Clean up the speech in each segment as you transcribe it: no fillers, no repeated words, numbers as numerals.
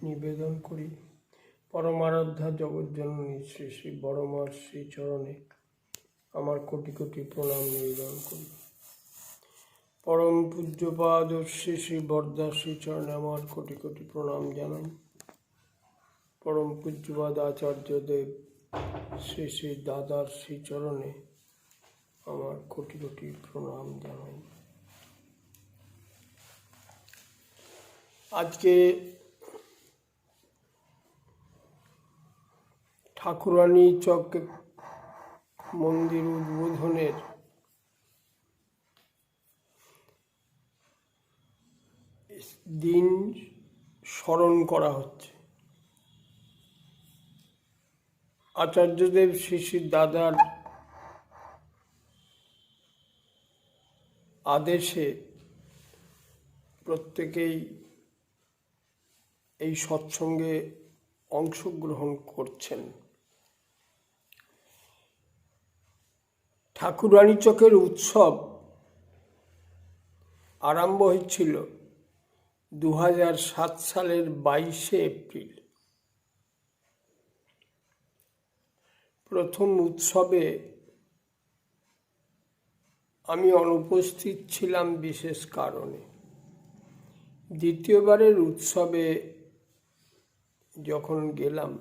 নিবেদন করি পরমারাধ্যা জগৎজননী শ্রী শ্রী বড়মার শ্রীচরণে আমার কোটি কোটি প্রণাম নিবেদন করি। পরম পূজ্যপাদ শ্রী শ্রী বরদা শ্রীচরণে আমার কোটি কোটি প্রণাম জানাই। পরম পূজ্যপাদ আচার্যদেব শ্রী শ্রী দাদার শ্রীচরণে আমার কোটি কোটি প্রণাম জানাই। আজকে ঠাকুরানী চক মন্দির উদ্বোধনের দিন স্মরণ করা হচ্ছে। আচার্যদেব শ্রী শ্রী দাদার আদেশে প্রত্যেকেই এই সৎসঙ্গে অংশগ্রহণ করছেন। ঠাকুরানী চকের উৎসব আরম্ভ হয়েছিল 2007 সালের 22শে এপ্রিল। প্রথম উৎসবে আমি অনুপস্থিত ছিলাম বিশেষ কারণে। দ্বিতীয়বারের উৎসবে যখন গেলাম,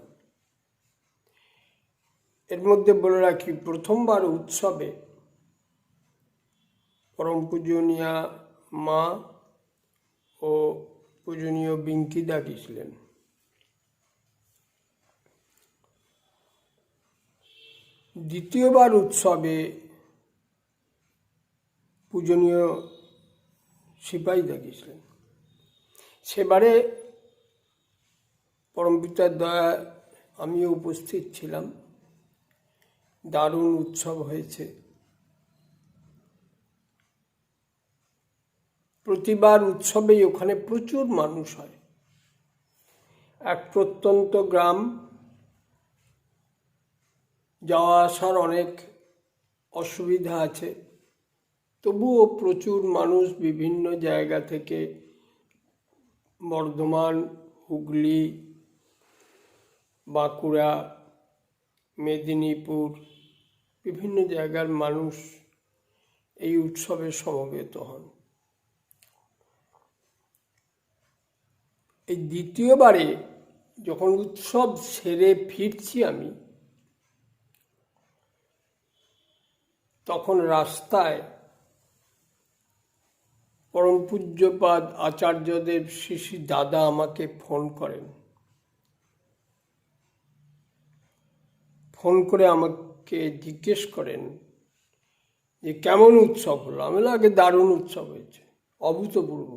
এর মধ্যে বলে রাখি, প্রথমবার উৎসবে পরম পূজনীয়া মা ও পূজনীয় বিঙ্কিদা গেছিলেন। দ্বিতীয়বার উৎসবে পূজনীয় সিপাহীদা গেছিলেন। সেবারে পরমপিতার দয়া আমিও উপস্থিত ছিলাম। দারুণ উৎসব হয়েছে। প্রতিবার উৎসবেই ওখানে প্রচুর মানুষ হয়। এক প্রত্যন্ত গ্রাম, যাওয়া আসার অনেক অসুবিধা আছে, তবুও প্রচুর মানুষ বিভিন্ন জায়গা থেকে, বর্ধমান, হুগলি, বাঁকুড়া, মেদিনীপুর, বিভিন্ন জায়গার মানুষ এই উৎসবে সমবেত হন। এই দ্বিতীয়বারে যখন উৎসব সেরে ফিরছি আমি, তখন রাস্তায় পরম পূজ্যপাদ আচার্যদেব শ্রী শ্রী দাদা আমাকে ফোন করেন। ফোন করে আমাকে জিজ্ঞেস করেন যে কেমন উৎসব হলো। আমি আগে দারুণ উৎসব হয়েছে, অভূতপূর্ব।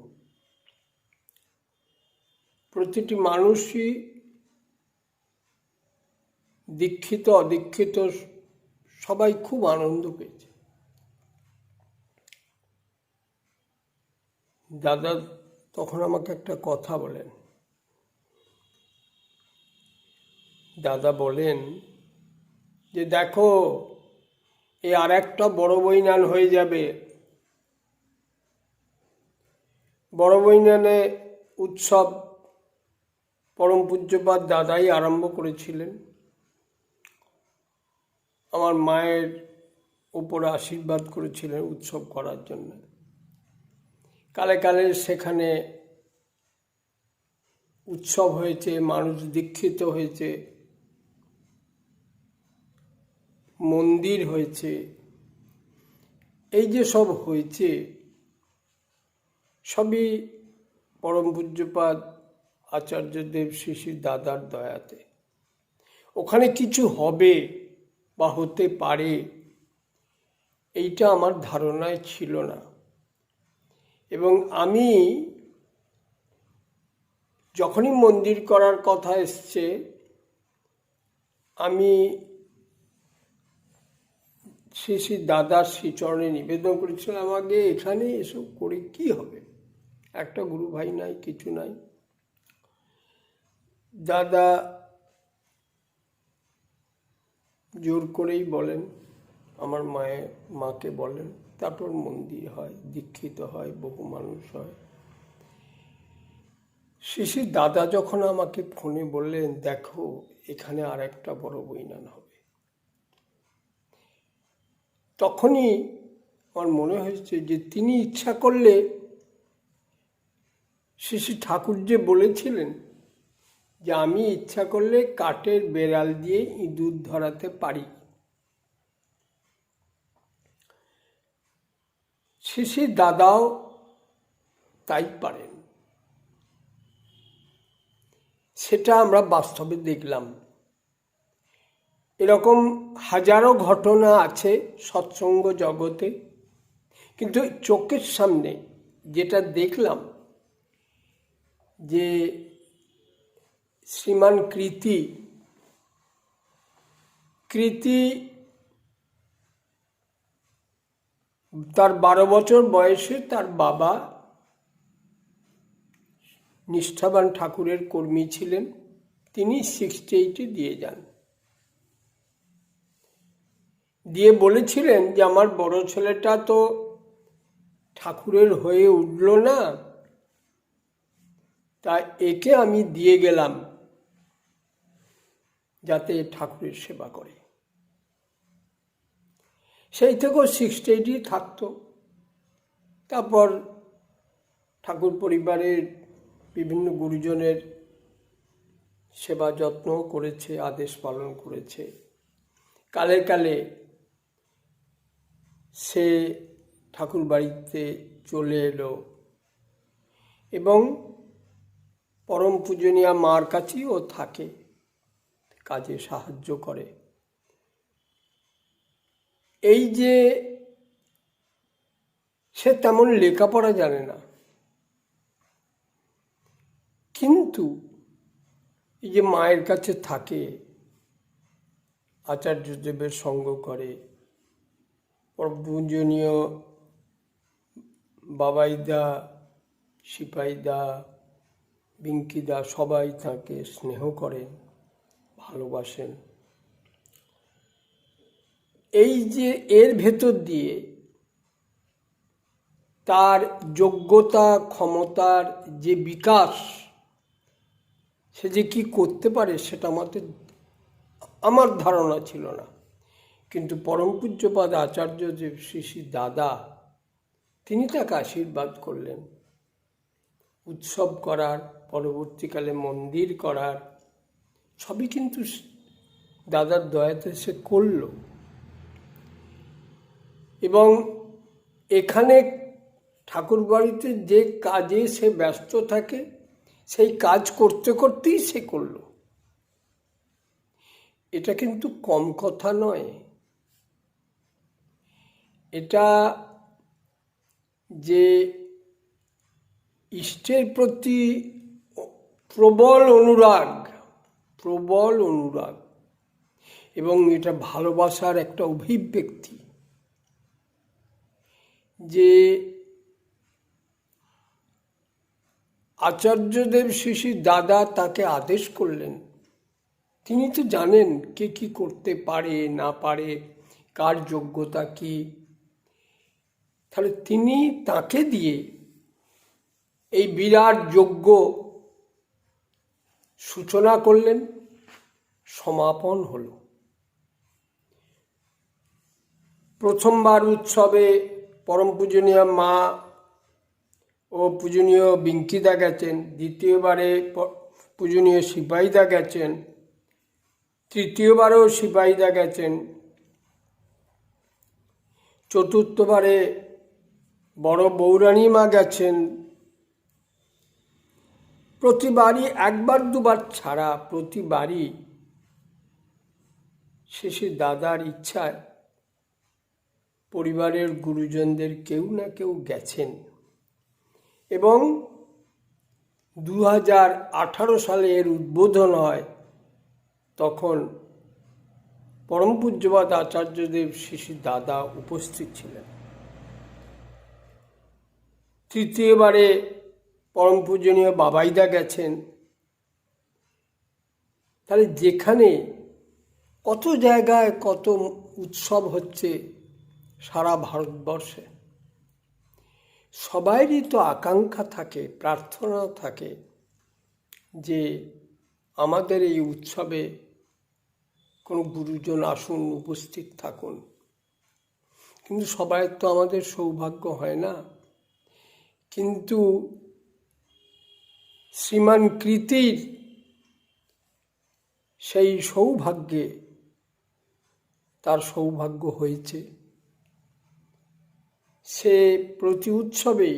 প্রতিটি মানুষই, দীক্ষিত অদীক্ষিত, সবাই খুব আনন্দ পেয়েছে। দাদা তখন আমাকে একটা কথা বলেন। দাদা বলেন যে দেখো, এই আর একটা বড় বৈনান হয়ে যাবে। বড় বৈনানে উৎসব পরম পূজ্যপাদ দাদাই আরম্ভ করেছিলেন। আমার মায়ের উপরে আশীর্বাদ করেছিলেন উৎসব করার জন্য। কালে কালে সেখানে উৎসব হয়েছে, মানুষ দীক্ষিত হয়েছে, মন্দির হয়েছে। এই যে সব হয়েছে, সবই পরম পূজ্যপাদ আচার্যদেব শ্রী শ্রী দাদার দয়াতে। ওখানে কিছু হবে বা হতে পারে এইটা আমার ধারণায় ছিল না। এবং আমি যখনই মন্দির করার কথা এসছে, আমি শ্রী শ্রী দাদার শ্রীচরণে নিবেদন করেছিলাম, আগে এখানে এসব করে কি হবে, একটা গুরু ভাই নাই, কিছু নাই। দাদা জোর করেই বলেন, আমার মাকে বলেন, তারপর মন্দির হয়, দীক্ষিত হয়, বহু মানুষ হয়। শিশির দাদা যখন আমাকে ফোনে বললেন, দেখো এখানে আর একটা বড় বইনান হবে, তখনই আমার মনে হয়েছে যে তিনি ইচ্ছা করলে, শ্রী ঠাকুর যে বলেছিলেন যে আমি ইচ্ছা করলে কাঠের বেড়াল দিয়ে ইঁদুর ধরাতে পারি, শ্রী দাদাও তাই পারেন। সেটা আমরা বাস্তবে দেখলাম। এরকম হাজারো ঘটনা আছে সৎসঙ্গ জগতে, কিন্তু চোখের সামনে যেটা দেখলাম যে শ্রীমান কৃতি তার 12 বছর বয়সে তার বাবা নিষ্ঠাবান ঠাকুরের কর্মী ছিলেন, তিনি 68 দিয়ে যান, দিয়ে বলেছিলেন যে আমার বড় ছেলেটা তো ঠাকুরের হয়ে উঠল না, তা একে আমি দিয়ে গেলাম যাতে ঠাকুরের সেবা করে। সেই থেকেও 68 থাকতো। তারপর ঠাকুর পরিবারের বিভিন্ন গুরুজনের সেবা যত্ন করেছে, আদেশ পালন করেছে। কালে কালে সে ঠাকুর বাড়িতে চলে এলো এবং পরম পূজনীয়া মার কাছেই ও থাকে, কাজে সাহায্য করে। এই যে সে তেমন লেখাপড়া জানে না, কিন্তু এই যে মায়ের কাছে থাকে, আচার্যদেবের সঙ্গ করে, পূজনীয় বাবাইদা, সিপাইদা, বিঙ্কিদা সবাই তাকে স্নেহ করেন, ভালোবাসেন। এই যে এর ভেতর দিয়ে তার যোগ্যতা ক্ষমতার যে বিকাশ, সে যে কি করতে পারে সেটা আমার ধারণা ছিল না। কিন্তু পরম পূজ্যপাদ আচার্যদেব শ্রী দাদা, তিনি তাকে আশীর্বাদ করলেন, উৎসব করার, পরবর্তীকালে মন্দির করার, সবই কিন্তু দাদার দয়াতে সে করল। এবং এখানে ঠাকুর বাড়িতে যে কাজে সে ব্যস্ত থাকে, সেই কাজ করতে করতেই সে করল। এটা কিন্তু কম কথা নয়। এটা যে ইষ্টের প্রতি প্রবল অনুরাগ এবং এটা ভালোবাসার একটা অভিব্যক্তি, যে আচার্যদেব শ্রী দাদা তাকে আদেশ করলেন। তিনি তো জানেন কে কি করতে পারে না পারে, কার যোগ্যতা কি, তাহলে তিনি তাকে দিয়ে এই বিরাট যজ্ঞ সূচনা করলেন, সমাপন হল। প্রথমবার উৎসবে পরম পূজনীয় মা ও পূজনীয় বিঙ্কিদা গেছেন, দ্বিতীয়বারে পূজনীয় সিপাইদা গেছেন, তৃতীয়বারেও সিপাইদা গেছেন, চতুর্থবারে বড় বৌরানী মা গেছেন। প্রতিবারই একবার দুবার ছাড়া প্রতিবারই শেষে দাদার ইচ্ছায় পরিবারের গুরুজনদের কেউ না কেউ গেছেন। এবং 2018 সালে এর উদ্বোধন হয়, তখন পরম পূজ্যপাদ আচার্যদেব শ্রী দাদা উপস্থিত ছিলেন। তৃতীয়বারে পরম পূজনীয় বাবাইদা গেছেন। তাহলে যেখানে কত জায়গায় কত উৎসব হচ্ছে সারা ভারতবর্ষে, সবাইরই তো আকাঙ্ক্ষা থাকে, প্রার্থনা থাকে যে আমাদের এই উৎসবে কোনো গুরুজন আসুন, উপস্থিত থাকুন, কিন্তু সবাই তো আমাদের সৌভাগ্য হয় না। কিন্তু শ্রীমান কৃতির সেই সৌভাগ্যে তার সৌভাগ্য হয়েছে, সে প্রতি উৎসবেই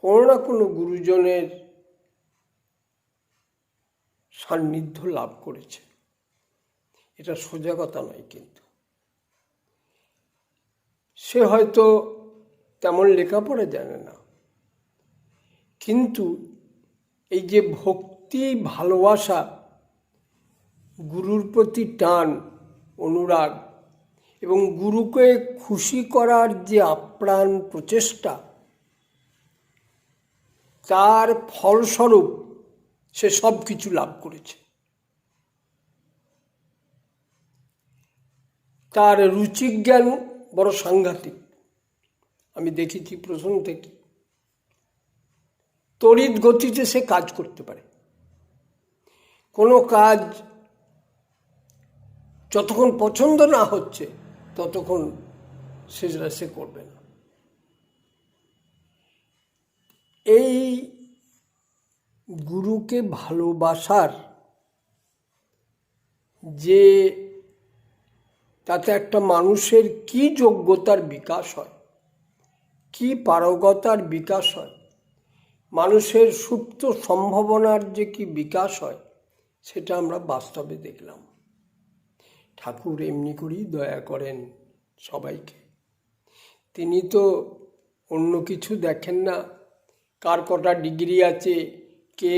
কোনো না কোনো গুরুজনের সান্নিধ্য লাভ করেছে। এটা সোজা কথা নয়, কিন্তু সে হয়তো তেমন লেখাপড়া জানে না, কিন্তু এই যে ভক্তি, ভালোবাসা, গুরুর প্রতি টান, অনুরাগ এবং গুরুকে খুশি করার যে আপ্রাণ প্রচেষ্টা, তার ফলস্বরূপ সে সব কিছু লাভ করেছে। তার রুচিজ্ঞান বড় সাংঘাতিক। আমি দেখেছি প্রথম থেকে তড়িৎ গতিতে সে কাজ করতে পারে। কোনো কাজ যতক্ষণ পছন্দ না হচ্ছে ততক্ষণ সেটা সে করবে না। এই গুরুকে ভালোবাসার যে তাতে একটা মানুষের কি যোগ্যতার বিকাশ হয়, কি পারগতার বিকাশ হয়, মানুষের সুপ্ত সম্ভাবনার যে কি বিকাশ হয়, সেটা আমরা বাস্তবে দেখলাম। ঠাকুর এমনি করেই দয়া করেন সবাইকে। তিনি তো অন্য কিছু দেখেন না, কার কটা ডিগ্রি আছে, কে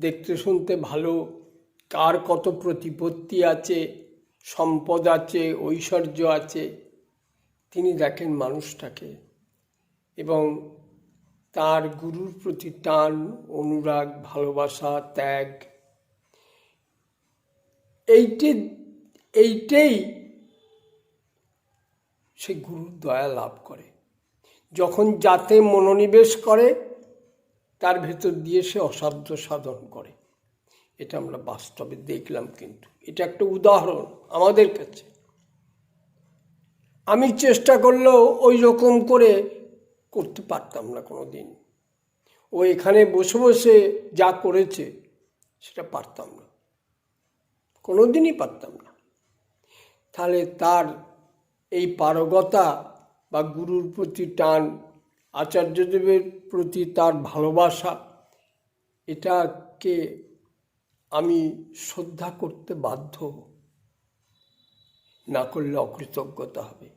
দেখতে শুনতে ভালো, কার কত প্রতিপত্তি আছে, সম্পদ আছে, ঐশ্বর্য আছে। তিনি দেখেন মানুষটাকে এবং তার গুরুর প্রতি টান, অনুরাগ, ভালোবাসা, ত্যাগ, এইটাই সে গুরুর দয়া লাভ করে। যখন যাতে মনোনিবেশ করে তার ভেতর দিয়ে সে অসাধ্য সাধন করে। এটা আমরা বাস্তবে দেখলাম। কিন্তু এটা একটা উদাহরণ আমাদের কাছে। আমি চেষ্টা করলেও ওই রকম করে করতে পারতাম না কোনো দিন। ও এখানে বসে বসে যা করেছে সেটা পারতাম না, কোনো দিনই পারতাম না। তাহলে তার এই পারগতা বা গুরুর প্রতি টান, আচার্যদেবের প্রতি তার ভালোবাসা, এটাকে আমি শ্রদ্ধা করতে বাধ্য, না করলে অকৃতজ্ঞতা হবে।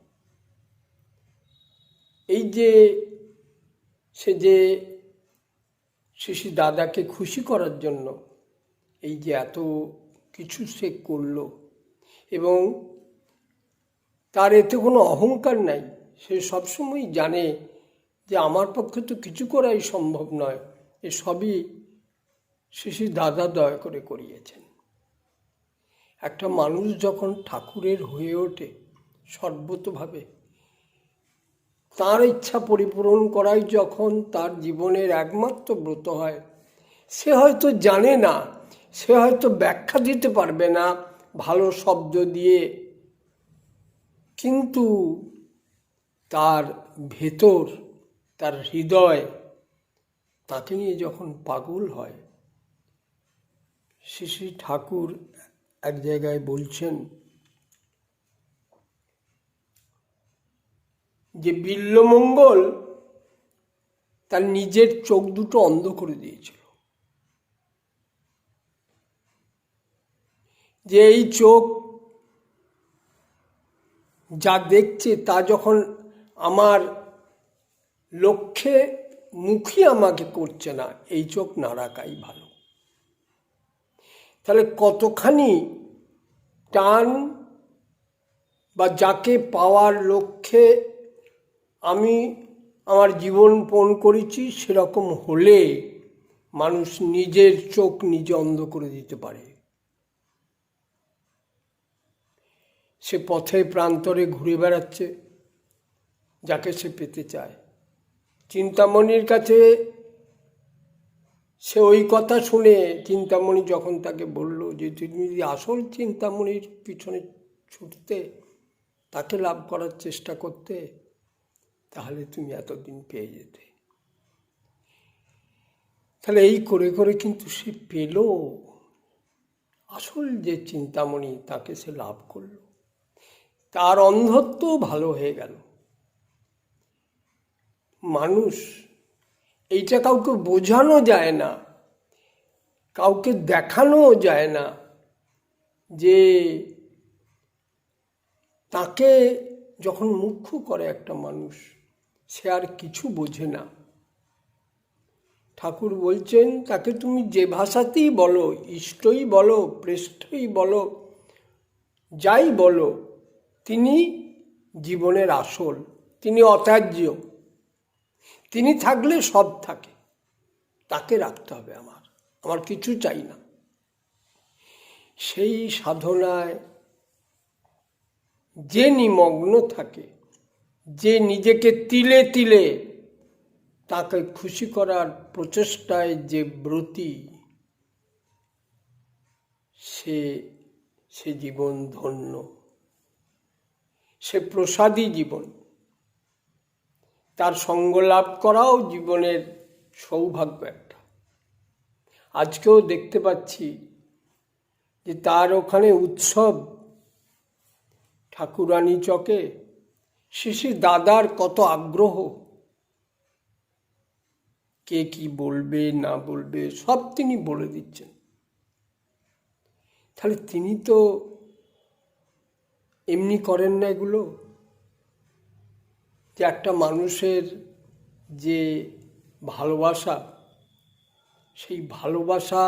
এই যে সে যে শ্রী দাদাকে খুশি করার জন্য এই যে এত কিছু সে করলো, এবং তার এতে কোনো অহংকার নাই। সে সবসময় জানে যে আমার পক্ষে তো কিছু করাই সম্ভব নয়, এ সবই শ্রী দাদা দয়া করে করিয়েছেন। একটা মানুষ যখন ঠাকুরের হয়ে ওঠে সর্বতোভাবে, তার ইচ্ছা পরিপূরণ করাই যখন তার জীবনের একমাত্র ব্রত হয়, সে হয়তো জানে না, সে হয়তো ব্যাখ্যা দিতে পারবে না ভালো শব্দ দিয়ে, কিন্তু তার ভেতর, তার হৃদয় তাকে নিয়ে যখন পাগল হয়। শ্রী ঠাকুর এক জায়গায় বলছেন যে বিল্বমঙ্গল তার নিজের চোখ দুটো অন্ধ করে দিয়েছিল, যে এই চোখ যা দেখছে তা যখন আমার লক্ষ্যে মুখী আমাকে করছে না, এই চোখ না রাখাই ভালো। তাহলে কতখানি টান বা যাকে পাওয়ার লক্ষ্যে আমি আমার জীবন পণ করেছি, সেরকম হলে মানুষ নিজের চোখ নিজে অন্ধ করে দিতে পারে। সে পথে প্রান্তরে ঘুরে বেড়াচ্ছে যাকে সে পেতে চায়। চিন্তামণির কাছে সে ওই কথা শুনে চিন্তামণি যখন তাকে বলল যে তুমি যদি আসল চিন্তামণির পিছনে ছুটতে, তাকে লাভ করার চেষ্টা করতে, তাহলে তুমি এতদিন পেয়ে যেতে। তাহলে এই করে করে কিন্তু সে পেল আসল যে চিন্তামণি, তাকে সে লাভ করল। তার অন্ধত্ব ভালো হয়ে গেল। মানুষ এইটা কাউকে বোঝানো যায় না, কাউকে দেখানো যায় না যে তাকে যখন মুখ্য করে একটা মানুষ, সে আর কিছু বোঝে না। ঠাকুর বলছেন তাকে তুমি যে ভাষাতেই বলো, ইষ্টই বলো, প্রেষ্ঠই বলো, যাই বলো, তিনি জীবনের আসল, তিনি অত্যাজ্য, তিনি থাকলে সব থাকে, তাকে রাখতে হবে। আমার কিছু চাই না। সেই সাধনায় যে নিমগ্ন থাকে, যে নিজেকে তিলে তিলে তাকে খুশি করার প্রচেষ্টায় যে ব্রতী, সে জীবন ধন্য, সে প্রসাদী জীবন। তার সঙ্গ লাভ করাও জীবনের সৌভাগ্য একটা। আজকেও দেখতে পাচ্ছি যে তার ওখানে উৎসব, ঠাকুরানী চকে শিশির দাদার কত আগ্রহ, কে কি বলবে না বলবে সব তিনি বলে দিচ্ছেন। তাহলে তিনি তো এমনি করেন না এগুলো। যে একটা মানুষের যে ভালোবাসা, সেই ভালোবাসা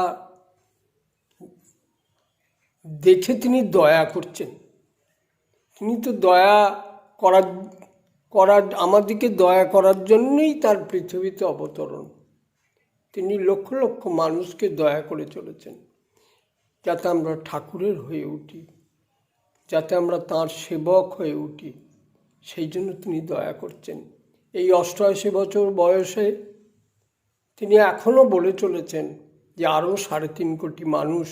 দেখে তিনি দয়া করছেন। তিনি তো দয়া করার আমাদেরকে দয়া করার জন্যই তার পৃথিবীতে অবতরণ। তিনি লক্ষ লক্ষ মানুষকে দয়া করে চলেছেন, যাতে আমরা ঠাকুরের হয়ে উঠি, যাতে আমরা তাঁর সেবক হয়ে উঠি। সেই জন্য তিনি দয়া করছেন। এই 88 বছর বয়সে তিনি এখনও বলে চলেছেন যে আরও 3.5 কোটি মানুষ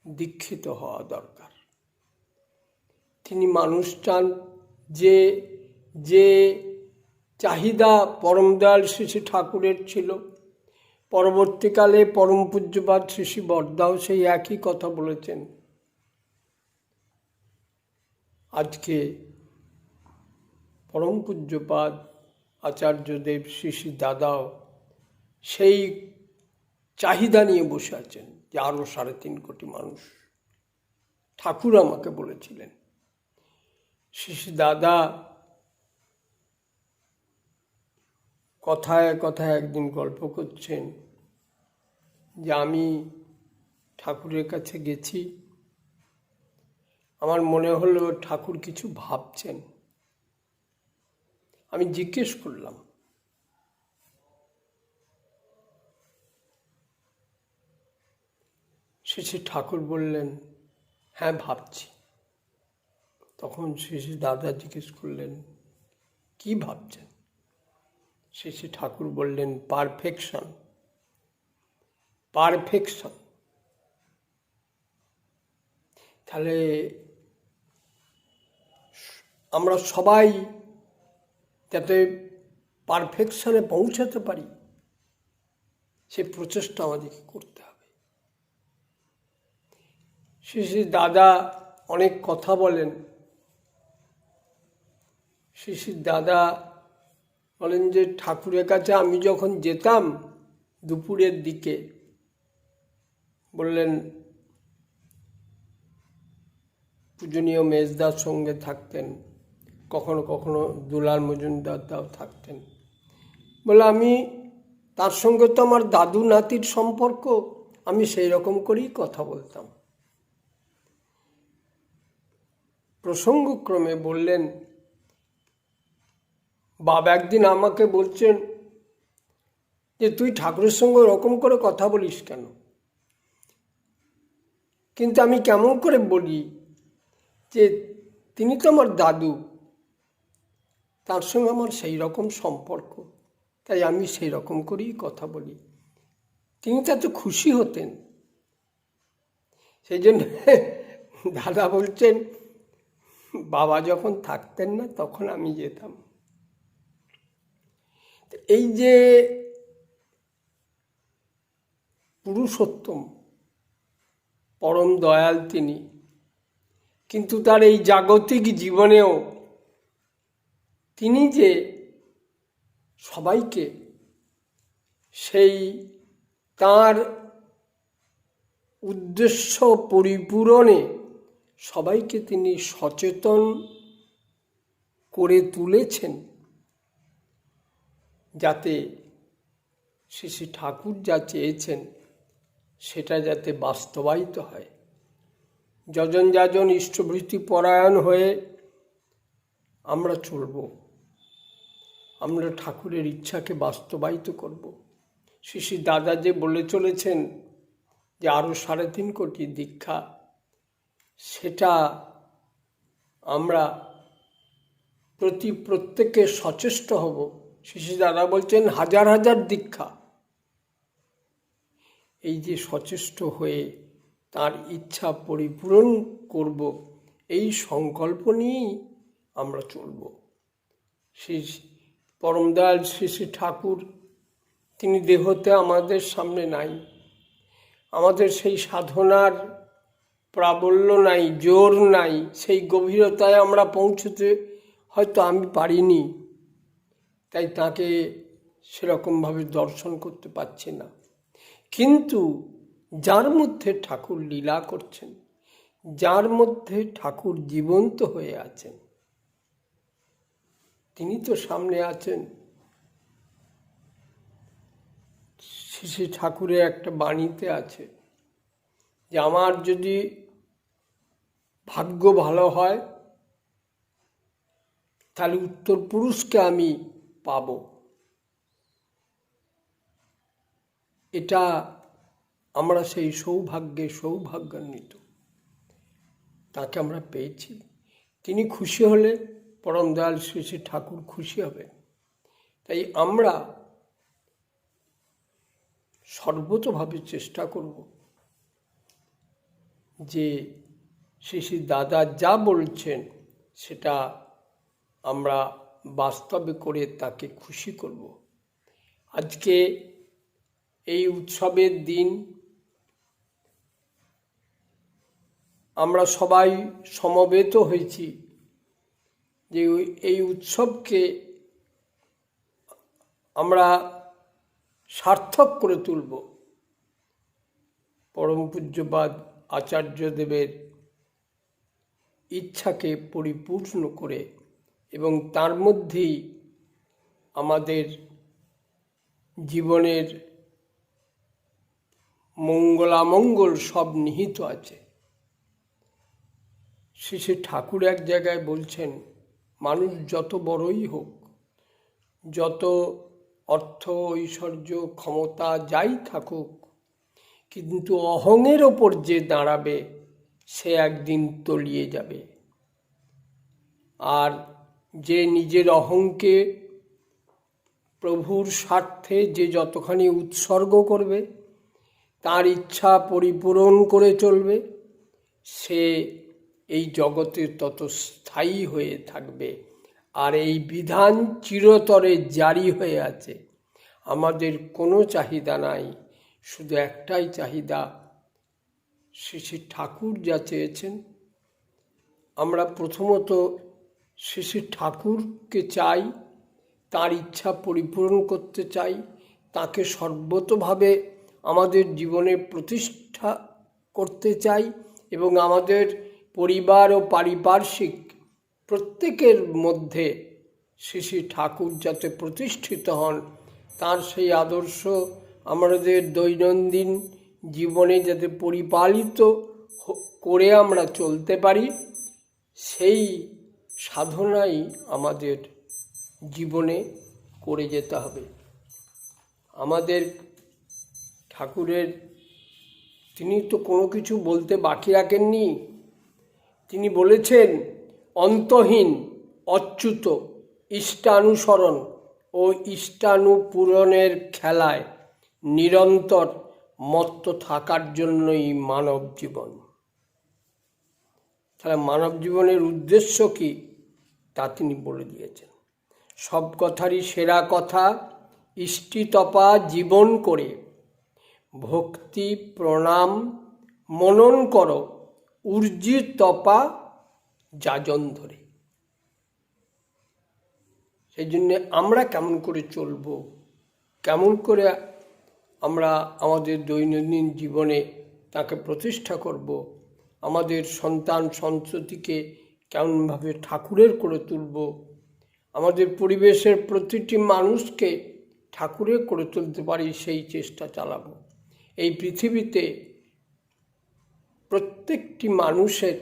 দীক্ষিত হওয়া দরকার। তিনি মানুষ চান যে যে চাহিদা পরম দয়াল শ্রী শ্রী ঠাকুরের ছিল। পরবর্তীকালে পরম পূজ্যপাদ শ্রী শ্রী বরদাও সেই একই কথা বলেছেন। আজকে পরম পূজ্যপাদ আচার্যদেব শ্রী শ্রী দাদাও সেই চাহিদা নিয়ে বসে আছেন যে আরও 3.5 কোটি মানুষ। ঠাকুর আমাকে বলেছিলেন, শ্রী শ্রী দাদা কথায় কথায় একদিন গল্প করছেন যে আমি ঠাকুরের কাছে গেছি, আমার মনে হলো ঠাকুর কিছু ভাবছেন। আমি জিজ্ঞেস করলাম, শ্রী শ্রী ঠাকুর বললেন, হ্যাঁ ভাবছি। তখন শ্রী শ্রী দাদা জিজ্ঞেস করলেন, কি ভাবছেন? শ্রী শ্রী ঠাকুর বললেন, পারফেকশন। পারফেকশন। তাহলে আমরা সবাই যাতে পারফেকশনে পৌঁছাতে পারি, সে প্রচেষ্টা আমাদেরকে করতে হবে। শ্রী শ্রী দাদা অনেক কথা বলেন। শ্রী শ্রী দাদা বলেন যে ঠাকুরের কাছে আমি যখন যেতাম দুপুরের দিকে, বললেন পূজনীয় মেজদার সঙ্গে থাকতেন, কখনো কখনো দুলাল মজুমদারদাও থাকতেন। বলে আমি তার সঙ্গে তো আমার দাদু নাতির সম্পর্ক, আমি সেই রকম করেই কথা বলতাম। প্রসঙ্গক্রমে বললেন, বাবা একদিন আমাকে বলছেন যে তুই ঠাকুরের সঙ্গে ওরকম করে কথা বলিস কেন? কিন্তু আমি কেমন করে বলি যে তিনি তো আমার দাদু, তার সঙ্গে আমার সেই রকম সম্পর্ক, তাই আমি সেই রকম করেই কথা বলি। তিনি তাতে খুশি হতেন। সেই জন্য দাদা বলছেন, বাবা যখন থাকতেন না তখন আমি যেতাম। এই যে পুরুষোত্তম, পরম দয়াল তিনি, কিন্তু তার এই জাগতিক জীবনেও তিনি যে সবাইকে সেই তার উদ্দেশ্য পরিপূরণে সবাইকে তিনি সচেতন করে তুলেছেন, যাতে শ্রী শ্রী ঠাকুর যা চেয়েছেন সেটা যাতে বাস্তবায়িত হয়। যজন যাজন ইষ্টভৃতি পরায়ণ হয়ে আমরা চলব, আমরা ঠাকুরের ইচ্ছাকে বাস্তবায়িত করব। শ্রী শ্রী দাদা যে বলে চলেছেন যে আরও 3.5 কোটি দীক্ষা, সেটা আমরা প্রত্যেকে সচেষ্ট হব। শ্রী শ্রী দাদা বলছেন 1000 দীক্ষা। এই যে সচেষ্ট হয়ে তার ইচ্ছা পরিপূরণ করব, এই সংকল্প নিয়েই আমরা চলব। শ্রী পরমদয়াল শ্রী শ্রী ঠাকুর তিনি দেহতে আমাদের সামনে নাই, আমাদের সেই সাধনার প্রাবল্য নাই, জোর নাই, সেই গভীরতায় আমরা পৌঁছতে হয়তো আমি পারিনি, তাই তাকে সেরকমভাবে দর্শন করতে পারছি না। কিন্তু যার মধ্যে ঠাকুর লীলা করছেন, যার মধ্যে ঠাকুর জীবন্ত হয়ে আছেন, তিনি তো সামনে আছেন। শ্রী ঠাকুরের একটা বাণীতে আছে যে আমার যদি ভাগ্য ভালো হয় তাহলে উত্তর পুরুষকে আমি পাব। এটা আমরা সেই সৌভাগ্যান্বিত, তাকে আমরা পেয়েছি। তিনি খুশি হলে পরম দয়াল শ্রী শ্রী ঠাকুর খুশি হবেন। তাই আমরা সর্বতোভাবে চেষ্টা করব যে শ্রী শ্রী দাদা যা বলছেন সেটা আমরা বাস্তবে করে তাকে খুশি করব। আজকে এই উৎসবের দিন আমরা সবাই সমবেত হয়েছি যে এই উৎসবকে আমরা সার্থক করে তুলব। পরম পূজ্যপাদ আচার্যদেবের ইচ্ছাকে পরিপূর্ণ করে এবং তার মধ্যেই আমাদের জীবনের মঙ্গলামঙ্গল সব নিহিত আছে। শ্রী শ্রী ঠাকুর এক জায়গায় বলছেন, মানুষ যত বড়ই হোক, যত অর্থ ঐশ্বর্য ক্ষমতা যাই থাকুক, কিন্তু অহংয়ের ওপর যে দাঁড়াবে সে একদিন তলিয়ে যাবে। আর যে নিজের অহংকে প্রভুর স্বার্থে যে যতখানি উৎসর্গ করবে, তার ইচ্ছা পরিপূরণ করে চলবে, সে এই জগতে তত স্থায়ী হয়ে থাকবে। আর এই বিধান চিরতরে জারি হয়ে আছে। আমাদের কোনো চাহিদা নাই, শুধু একটাই চাহিদা, শ্রী শ্রী ঠাকুর যা চেয়েছেন। আমরা প্রথমত শ্রী শ্রী ঠাকুরকে চাই, তার ইচ্ছা পরিপূরণ করতে চাই, তাকে সর্বতোভাবে আমাদের জীবনে প্রতিষ্ঠা করতে চাই এবং আমাদের পরিবার ও পারিপার্শ্বিক প্রত্যেকের মধ্যে শ্রী শ্রী ঠাকুর যাতে প্রতিষ্ঠিত হন, তার সেই আদর্শ আমাদের দৈনন্দিন জীবনে যাতে পরিপালিত করে আমরা চলতে পারি, সেই সাধনাই আমাদের জীবনে করে যেতে হবে। আমাদের ঠাকুরের তিনি তো কোনো কিছু বলতে বাকি রাখেননি। তিনি বলেছেন, অন্তহীন অচ্যুত ইষ্টানুসরণ ও ইষ্টানুপূরণের খেলায় নিরন্তর মত্ত থাকার জন্যই মানব জীবন। তাহলে মানব জীবনের উদ্দেশ্য কি তা তিনি বলে দিয়েছেন। সব কথারই সেরা কথা, ইষ্টিতপা জীবন করে ভক্তি প্রণাম মনন করো, ঊর্জির তপা যাজন ধরে। সেই জন্যে আমরা কেমন করে চলব, কেমন করে আমরা আমাদের দৈনন্দিন জীবনে তাকে প্রতিষ্ঠা করব, আমাদের সন্তান সন্ততিকে কেমনভাবে ঠাকুরের করে তুলব, আমাদের পরিবেশের প্রতিটি মানুষকে ঠাকুরের করে তুলতে পারি সেই চেষ্টা চালাবো। এই পৃথিবীতে প্রত্যেকটি মানুষের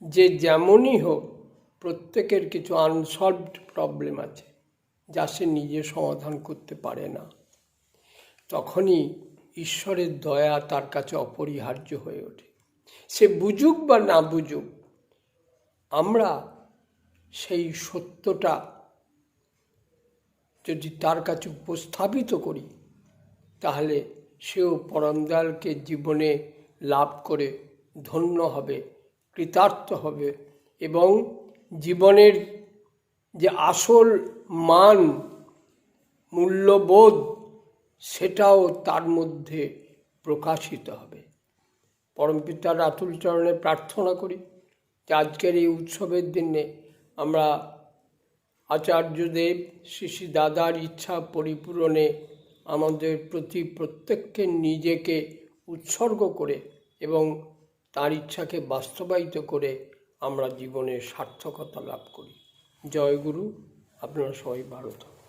যে যেমনই হোক, প্রত্যেকের কিছু আনসলভড প্রবলেম আছে যা সে নিজে সমাধান করতে পারে না। তখনই ঈশ্বরের দয়া তার কাছে অপরিহার্য হয়ে ওঠে। সে বুঝুক বা না বুঝুক, আমরা সেই সত্যটা যদি তার কাছে উপস্থাপিত করি, তাহলে সেও পরম দয়ালকে জীবনে লাভ করে ধন্য হবে, কৃতার্থ হবে এবং জীবনের যে আসল মান মূল্যবোধ সেটাও তার মধ্যে প্রকাশিত হবে। পরমপিতার আতুল চরণে প্রার্থনা করি যে আজকের এই উৎসবের দিনে আমরা আচার্যদেব শ্রী শ্রী দাদার ইচ্ছা পরিপূরণে আমাদের প্রতি প্রত্যেককে নিজেকে উৎসর্গ করে এবং তার ইচ্ছাকে বাস্তবায়িত করে আমরা জীবনে সার্থকতা লাভ করি। জয় গুরু। আপনারা সবাই ভালো থাকুন।